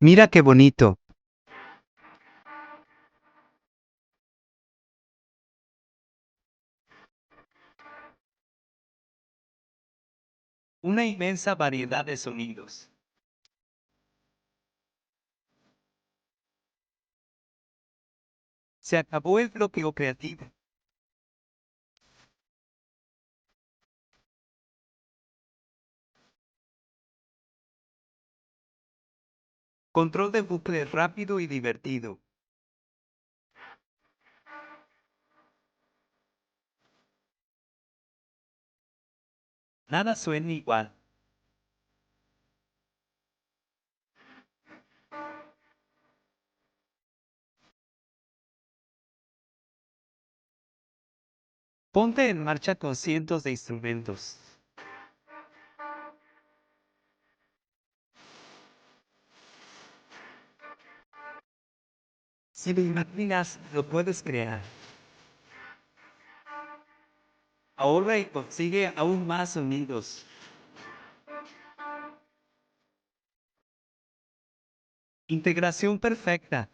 Mira qué bonito. Una inmensa variedad de sonidos. Se acabó el bloqueo creativo. Control de bucle rápido y divertido. Nada suena igual. Ponte en marcha con cientos de instrumentos. Si lo imaginas, lo puedes crear. Ahorra y consigue aún más sonidos. Integración perfecta.